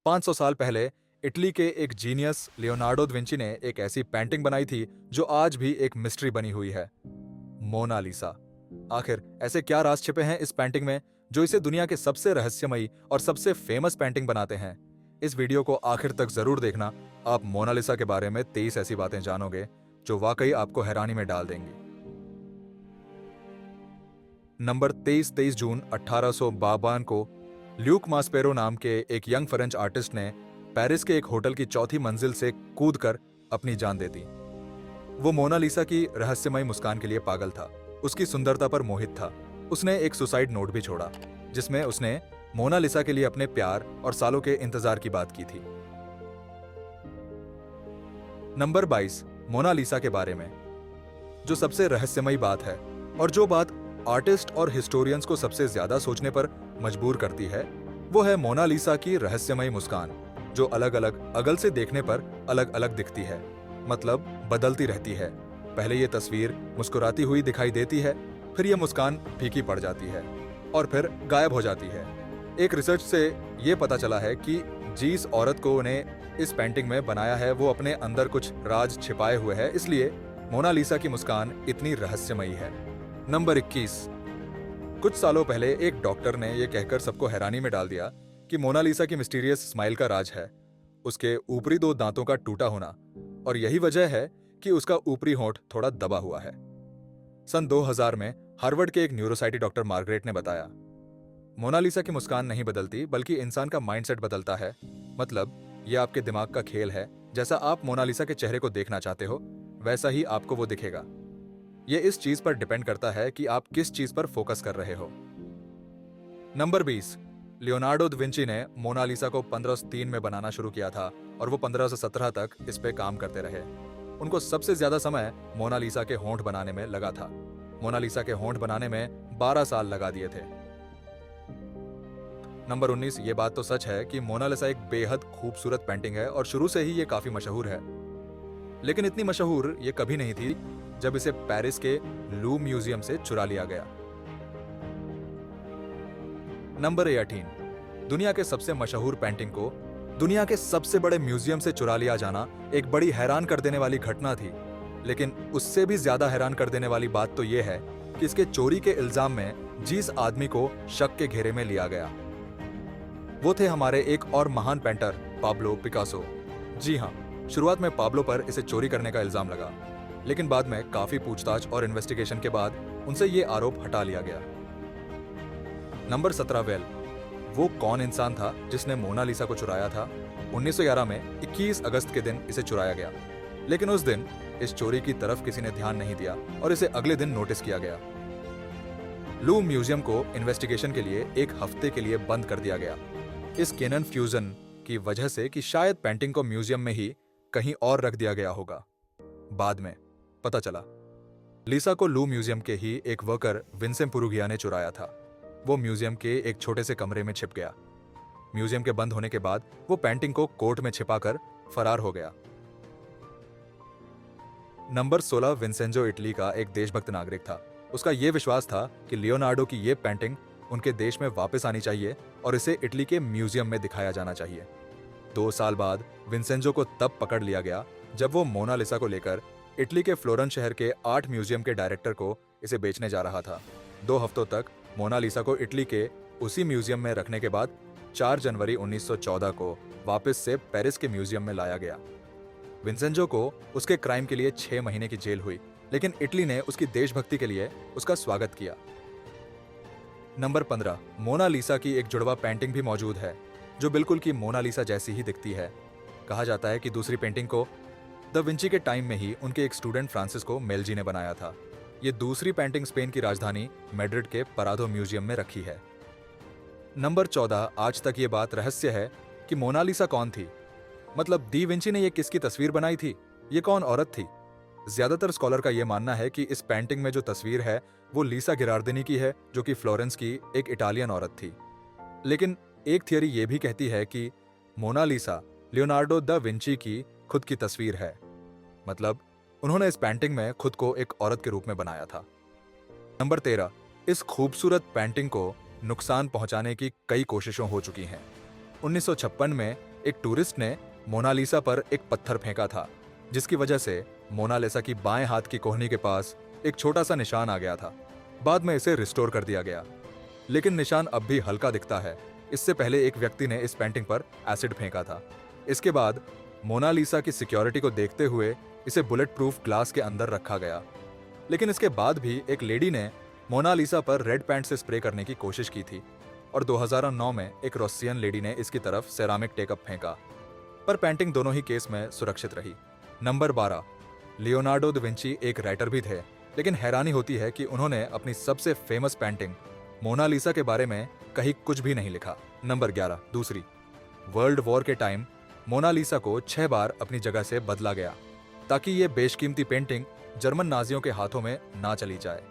500 साल पहले इटली के एक जीनियस लियोनार्डो द विंची ने एक ऐसी पेंटिंग बनाई थी जो आज भी एक मिस्ट्री बनी हुई है, मोनालिसा। आखिर ऐसे क्या राज छिपे हैं इस पेंटिंग में जो इसे दुनिया के सबसे रहस्यमयी और सबसे फेमस पेंटिंग बनाते हैं? इस वीडियो को आखिर तक जरूर देखना। आप मोनालिसा के बारे में 23 ऐसी बातें जानोगे जो वाकई आपको हैरानी में डाल देंगी। नंबर 23, 23 जून 1852 को ल्यूक मास्पेरो नाम के एक यंग फ्रेंच आर्टिस्ट ने पेरिस के एक होटल की चौथी मंजिल से कूदकर अपनी जान दे दी। वो मोनालिसा की रहस्यमय मुस्कान के लिए पागल था, उसकी सुंदरता पर मोहित था। उसने एक सुसाइड नोट भी छोड़ा जिसमें उसने मोनालिसा के लिए अपने प्यार और सालों के इंतजार की बात की थी। नंबर 22, मोनालिसा के बारे में जो सबसे रहस्यमयी बात है और जो बात आर्टिस्ट और हिस्टोरियंस को सबसे ज्यादा सोचने पर मजबूर करती है, वो है मोनालिसा की रहस्यमयी मुस्कान, जो अलग अलग अगल से देखने पर अलग अलग दिखती है, मतलब बदलती रहती है। पहले ये तस्वीर मुस्कुराती हुई दिखाई देती है, फिर ये मुस्कान फीकी पड़ जाती है और फिर गायब हो जाती है। एक रिसर्च से ये पता चला है कि जिस औरत को उन्हें इस पेंटिंग में बनाया है वो अपने अंदर कुछ राज छिपाए हुए है, इसलिए मोनालिसा की मुस्कान इतनी रहस्यमयी है। नंबर 21, कुछ सालों पहले एक डॉक्टर ने यह कहकर सबको हैरानी में डाल दिया कि मोनालिसा की मिस्टीरियस स्माइल का राज है उसके ऊपरी 2 दांतों का टूटा होना, और यही वजह है कि उसका ऊपरी होंठ थोड़ा दबा हुआ है। सन 2000 में हार्वर्ड के एक न्यूरोसाइटी डॉक्टर मार्गरेट ने बताया, मोनालिसा की मुस्कान नहीं बदलती बल्कि इंसान का माइंडसेट बदलता है। मतलब यह आपके दिमाग का खेल है। जैसा आप मोनालिसा के चेहरे को देखना चाहते हो वैसा ही आपको वो दिखेगा। यह इस चीज पर डिपेंड करता है कि आप किस चीज पर फोकस कर रहे हो। नंबर 20, लियोनार्डो द विंची ने मोनालिसा को 1503 में बनाना शुरू किया था और वो 1517 तक इस पे काम करते रहे। उनको सबसे ज्यादा समय मोनालिसा के होंठ बनाने में लगा था। मोनालिसा के होंठ बनाने में 12 साल लगा दिए थे। नंबर 19, ये बात तो सच है कि मोनालिसा एक बेहद खूबसूरत पेंटिंग है और शुरू से ही ये काफी मशहूर है, लेकिन इतनी मशहूर ये कभी नहीं थी जब इसे पेरिस के लू म्यूजियम से चुरा लिया गया। नंबर 18, दुनिया के सबसे मशहूर पेंटिंग को दुनिया के सबसे बड़े म्यूजियम से चुरा लिया जाना एक बड़ी हैरान कर देने वाली घटना थी, लेकिन उससे भी ज्यादा हैरान कर देने वाली बात तो यह है कि इसके चोरी के इल्जाम में जिस आदमी को शक के घेरे में लिया गया वो थे हमारे एक और महान पेंटर पाब्लो पिकासो। जी हाँ, शुरुआत में पाब्लो पर इसे चोरी करने का इल्जाम लगा, लेकिन बाद में काफी पूछताछ और इन्वेस्टिगेशन के बाद उनसे ये आरोप हटा लिया गया। नंबर 17, वेल, वो कौन इंसान था जिसने मोनालिसा को चुराया था? 1911 में 21 अगस्त के दिन इसे चुराया गया, लेकिन उस दिन इस चोरी की तरफ किसी ने ध्यान नहीं दिया और इसे अगले दिन नोटिस किया गया। लू म्यूजियम को इन्वेस्टिगेशन के लिए एक हफ्ते के लिए बंद कर दिया गया, इस केनन फ्यूजन की वजह से कि शायद पेंटिंग को म्यूजियम में ही कहीं और रख दिया गया होगा। बाद में पता चला लिसा को लू म्यूजियम के ही एक वर्कर विंसेंट पुरुगिया ने चुराया था। वो म्यूजियम के एक छोटे से कमरे में छिप गया। म्यूजियम के बंद होने के बाद वो पेंटिंग को कोट में छिपाकर फरार हो गया। नंबर 16, विंसेंजो इटली का एक देशभक्त नागरिक था। उसका यह विश्वास था कि लियोनार्डो की यह पेंटिंग उनके देश में वापस आनी चाहिए और इसे इटली के म्यूजियम में दिखाया जाना चाहिए। 2 साल बाद विंसेंजो को तब पकड़ लिया गया जब वो मोनालिसा को लेकर इटली के फ्लोरेंस शहर के आर्ट म्यूजियम के डायरेक्टर को इसे बेचने जा रहा था। 2 हफ्तों तक मोनालिसा को इटली के उसी म्यूजियम में रखने के बाद 4 जनवरी 1914 को वापस से पेरिस के म्यूजियम में लाया गया। विंसेंजो को उसके क्राइम के लिए 6 महीने की जेल हुई, लेकिन इटली ने उसकी देशभक्ति के लिए उसका स्वागत किया। नंबर 15, मोनालिसा की एक जुड़वा पेंटिंग भी मौजूद है जो बिल्कुल की मोनालिसा जैसी ही दिखती है। कहा जाता है कि दूसरी पेंटिंग को द विंची के टाइम में ही उनके एक स्टूडेंट फ्रांसिस्को मेलजी ने बनाया था। ये दूसरी पेंटिंग स्पेन की राजधानी मैड्रिड के परादो म्यूजियम में रखी है। नंबर 14, आज तक ये बात रहस्य है कि मोनालिसा कौन थी। मतलब दी विंची ने ये किसकी तस्वीर बनाई थी, ये कौन औरत थी? ज्यादातर स्कॉलर का यह मानना है कि इस पेंटिंग में जो तस्वीर है वो लीसा गिरार्दिनी की है, जो कि फ्लोरेंस की एक इटालियन औरत थी। लेकिन एक थियरी ये भी कहती है कि मोनालिसा लियोनार्डो द विंची की खुद की तस्वीर है। मतलब उन्होंने इस पेंटिंग में खुद को एक औरत के रूप में बनाया था। नंबर 13, इस खूबसूरत पेंटिंग को नुकसान पहुंचाने की कई कोशिशों हो चुकी हैं। 1956 में एक टूरिस्ट ने मोनालिसा पर एक पत्थर फेंका था, जिसकी वजह से मोनालिसा की बाएं हाथ की कोहनी के पास एक छोटा सा निशान आ गया था। बाद में इसे रिस्टोर कर दिया गया, लेकिन निशान अब भी हल्का दिखता है। इससे पहले एक व्यक्ति ने इस पेंटिंग पर एसिड फेंका था। इसके बाद मोनालिसा की सिक्योरिटी को देखते हुए इसे बुलेट प्रूफ ग्लास के अंदर रखा गया, लेकिन इसके बाद भी एक लेडी ने मोनालिसा पर रेड पेंट से स्प्रे करने की कोशिश की थी और 2009 में एक रशियन लेडी ने इसकी तरफ सेरामिक टेकअप फेंका, पर पेंटिंग दोनों ही केस में सुरक्षित रही। नंबर 12, लियोनार्डो दा विंची एक राइटर भी थे, लेकिन हैरानी होती है कि उन्होंने अपनी सबसे फेमस पेंटिंग मोनालिसा के बारे में कहीं कुछ भी नहीं लिखा। नंबर 11, दूसरी वर्ल्ड वॉर के टाइम मोनालिसा को 6 बार अपनी जगह से बदला गया ताकि ये बेशकीमती पेंटिंग जर्मन नाजियों के हाथों में ना चली जाए।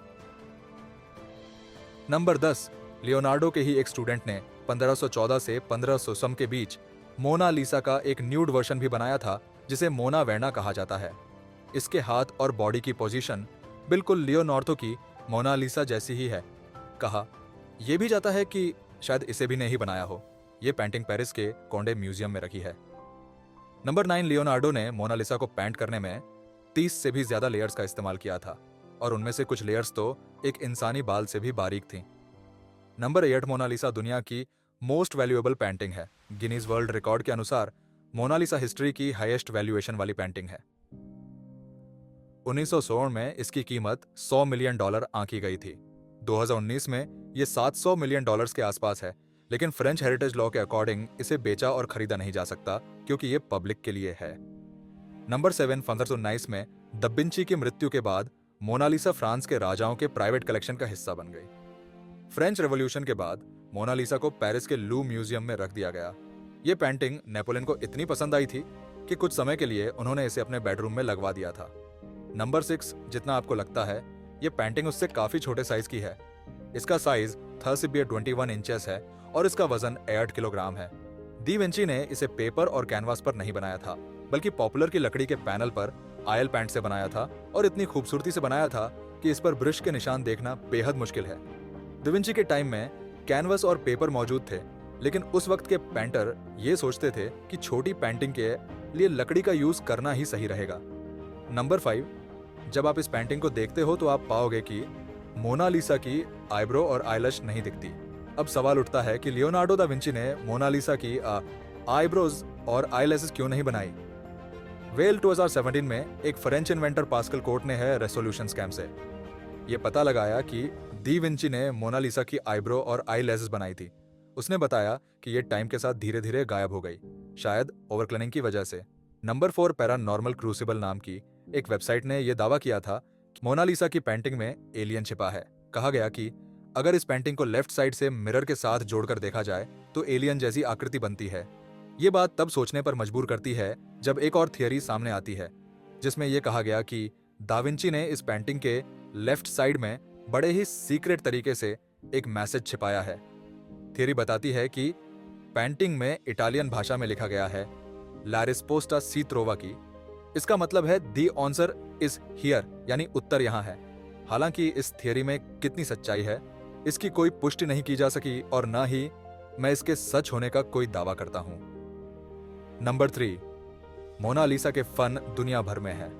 नंबर 10, लियोनार्डो के ही एक स्टूडेंट ने 1514 से 1500 के बीच मोनालिसा का एक न्यूड वर्जन भी बनाया था, जिसे मोना वेर्ना कहा जाता है। इसके हाथ और बॉडी की पोजीशन बिल्कुल लियोनार्डो की मोनालिसा जैसी ही है। कहा यह भी जाता है कि शायद इसे भी नहीं बनाया हो। यह पेंटिंग पेरिस के कोंडे म्यूजियम में रखी है। नंबर 9, लियोनार्डो ने मोनालिसा को पेंट करने में 30 से भी ज्यादा लेयर्स का इस्तेमाल किया था और उनमें से कुछ लेयर्स तो एक इंसानी बाल से भी बारीक थी। नंबर 8, मोनालिसा दुनिया की मोस्ट वैल्यूएबल पेंटिंग है। गिनीज वर्ल्ड रिकॉर्ड के अनुसार मोनालिसा हिस्ट्री की हाईएस्ट वैल्यूएशन वाली पेंटिंग है। 1916 में इसकी कीमत $100 मिलियन आंकी गई थी। 2019 में यह $700 मिलियन के आसपास है, लेकिन फ्रेंच हेरिटेज लॉ के अकॉर्डिंग इसे बेचा और खरीदा नहीं जा सकता क्योंकि यह पब्लिक के लिए है। नंबर 7, 1519 में दा विंची की मृत्यु के बाद मोनालिसा फ्रांस के राजाओं के प्राइवेट कलेक्शन का हिस्सा बन गई। फ्रेंच रेवोल्यूशन के बाद मोनालिसा को पेरिस के लू म्यूजियम में रख दिया गया। यह पेंटिंग नेपोलियन को इतनी पसंद आई थी कि कुछ समय के लिए उन्होंने इसे अपने बेडरूम में लगवा दिया था। नंबर 6, जितना आपको लगता है यह पेंटिंग उससे काफी छोटे साइज की है। इसका साइज 21 इंचेस है और इसका वजन 8 किलोग्राम है। दी विंची ने इसे पेपर और कैनवास पर नहीं बनाया था, बल्कि पॉपुलर की लकड़ी के पैनल पर आयल पेंट से बनाया था और इतनी खूबसूरती से बनाया था कि इस पर ब्रश के निशान देखना बेहद मुश्किल है। दा विंची के टाइम में कैनवस और पेपर मौजूद थे, लेकिन उस वक्त के पेंटर ये सोचते थे कि छोटी पेंटिंग के लिए लकड़ी का यूज करना ही सही रहेगा। नंबर 5, जब आप इस पेंटिंग को देखते हो तो आप पाओगे कि मोनालिसा की आईब्रो और आईलैश नहीं दिखती। अब सवाल उठता है कि लियोनार्डो दा विंची ने मोनालिसा की आईब्रोज और आईलैशेस क्यों नहीं बनाई। वेल 2017 में एक फ्रेंच इन्वेंटर पास्कल कोर्ट ने है रेसोल्यूशन स्कैम से यह पता लगाया कि दी विंची ने मोनालिसा की आईब्रो और आईलैशेस बनाई थी। उसने बताया कि यह टाइम के साथ धीरे धीरे गायब हो गई, शायद ओवरक्लनिंग की वजह से। नंबर 4, पैरानॉर्मल क्रूसिबल नाम की एक वेबसाइट ने यह दावा किया था कि मोनालिसा की पेंटिंग में एलियन छिपा है। कहा गया कि अगर इस पेंटिंग को लेफ्ट साइड से मिरर के साथ जोड़कर देखा जाए तो एलियन जैसी आकृति बनती है। ये बात तब सोचने पर मजबूर करती है जब एक और थियरी सामने आती है, जिसमें यह कहा गया कि दा विंची ने इस पेंटिंग के लेफ्ट साइड में बड़े ही सीक्रेट तरीके से एक मैसेज छिपाया है। थियरी बताती है कि पेंटिंग में इटालियन भाषा में लिखा गया है ला रिस्पोस्टा सी ट्रोवा की। इसका मतलब है दी आंसर इज हियर, यानी उत्तर यहां है। हालांकि इस थियरी में कितनी सच्चाई है इसकी कोई पुष्टि नहीं की जा सकी और ना ही मैं इसके सच होने का कोई दावा करता हूं। नंबर 3, मोनालिसा के फन दुनिया भर में है।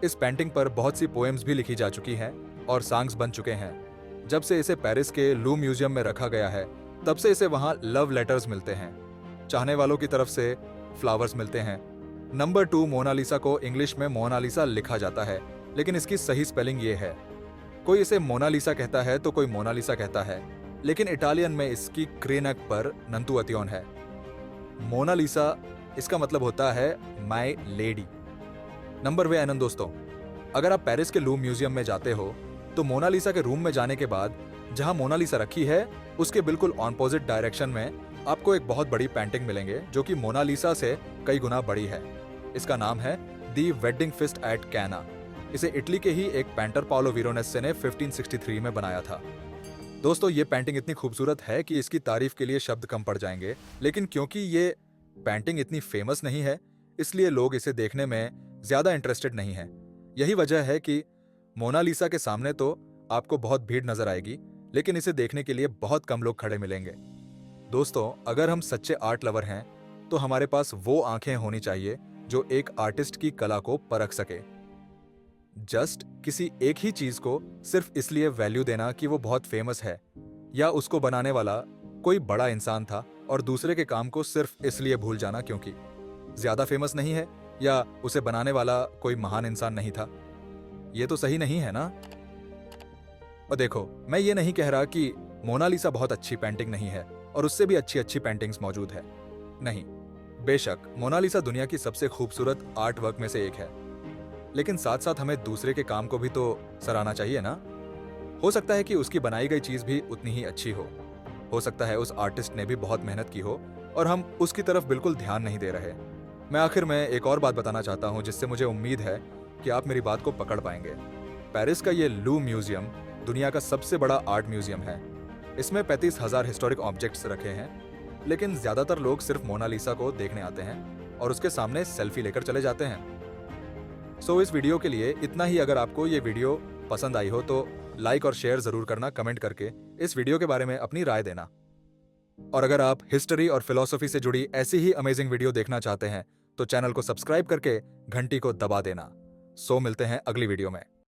इस पेंटिंग पर बहुत सी पोएम्स भी लिखी जा चुकी हैं और सॉन्ग्स बन चुके हैं। जब से इसे पेरिस के लू म्यूजियम में रखा गया है तब से इसे वहां लव लेटर्स मिलते हैं, चाहने वालों की तरफ से फ्लावर्स मिलते हैं। नंबर 2, मोनालिसा को इंग्लिश में मोनालिसा लिखा जाता है, लेकिन इसकी सही स्पेलिंग ये है। कोई इसे मोनालिसा कहता है तो कोई मोनालिसा कहता है, लेकिन इटालियन में इसकी क्रेनक पर नंतुअतियोन है। मोनालिसा इसका मतलब होता है माय लेडी। नंबर वे आनंद दोस्तों, अगर आप पेरिस के लू म्यूजियम में जाते हो तो मोनालिसा के रूम में जाने के बाद जहां मोनालिसा रखी है उसके बिल्कुल ऑपोजिट डायरेक्शन में आपको एक बहुत बड़ी पेंटिंग मिलेंगे जो कि मोनालिसा से कई गुना बड़ी है। इसका नाम है दी वेडिंग फिस्ट एट कैना। इसे इटली के ही एक पेंटर पाओलो वेरोनेसे ने 1563 में बनाया था। दोस्तों, ये पेंटिंग इतनी खूबसूरत है कि इसकी तारीफ के लिए शब्द कम पड़ जाएंगे, लेकिन क्योंकि ये पेंटिंग इतनी फेमस नहीं है इसलिए लोग इसे देखने में ज्यादा इंटरेस्टेड नहीं है। यही वजह है कि मोनालिसा के सामने तो आपको बहुत भीड़ नजर आएगी, लेकिन इसे देखने के लिए बहुत कम लोग खड़े मिलेंगे। दोस्तों, अगर हम सच्चे आर्ट लवर हैं तो हमारे पास वो आंखें होनी चाहिए जो एक आर्टिस्ट की कला को परख सके। जस्ट किसी एक ही चीज को सिर्फ इसलिए वैल्यू देना कि वो बहुत फेमस है या उसको बनाने वाला कोई बड़ा इंसान था, और दूसरे के काम को सिर्फ इसलिए भूल जाना क्योंकि ज्यादा फेमस नहीं है या उसे बनाने वाला कोई महान इंसान नहीं था, ये तो सही नहीं है ना। और देखो, मैं ये नहीं कह रहा कि मोनालिसा बहुत अच्छी पेंटिंग नहीं है और उससे भी अच्छी अच्छी पेंटिंग्स मौजूद है। नहीं, बेशक मोनालिसा दुनिया की सबसे खूबसूरत आर्ट वर्क में से एक है, लेकिन साथ साथ हमें दूसरे के काम को भी तो सराहना चाहिए ना। हो सकता है कि उसकी बनाई गई चीज भी उतनी ही अच्छी हो सकता है उस आर्टिस्ट ने भी बहुत मेहनत की हो और हम उसकी तरफ बिल्कुल ध्यान नहीं दे रहे। मैं आखिर में एक और बात बताना चाहता हूँ जिससे मुझे उम्मीद है कि आप मेरी बात को पकड़ पाएंगे। पेरिस का ये लू म्यूजियम दुनिया का सबसे बड़ा आर्ट म्यूजियम है। इसमें 35,000 हिस्टोरिक ऑब्जेक्ट्स रखे हैं, लेकिन ज्यादातर लोग सिर्फ मोनालिसा को देखने आते हैं और उसके सामने सेल्फी लेकर चले जाते हैं। सो इस वीडियो के लिए इतना ही। अगर आपको ये वीडियो पसंद आई हो तो लाइक और शेयर जरूर करना, कमेंट करके इस वीडियो के बारे में अपनी राय देना। और अगर आप हिस्ट्री और फिलॉसफी से जुड़ी ऐसी ही अमेजिंग वीडियो देखना चाहते हैं तो चैनल को सब्सक्राइब करके घंटी को दबा देना। सो मिलते हैं अगली वीडियो में।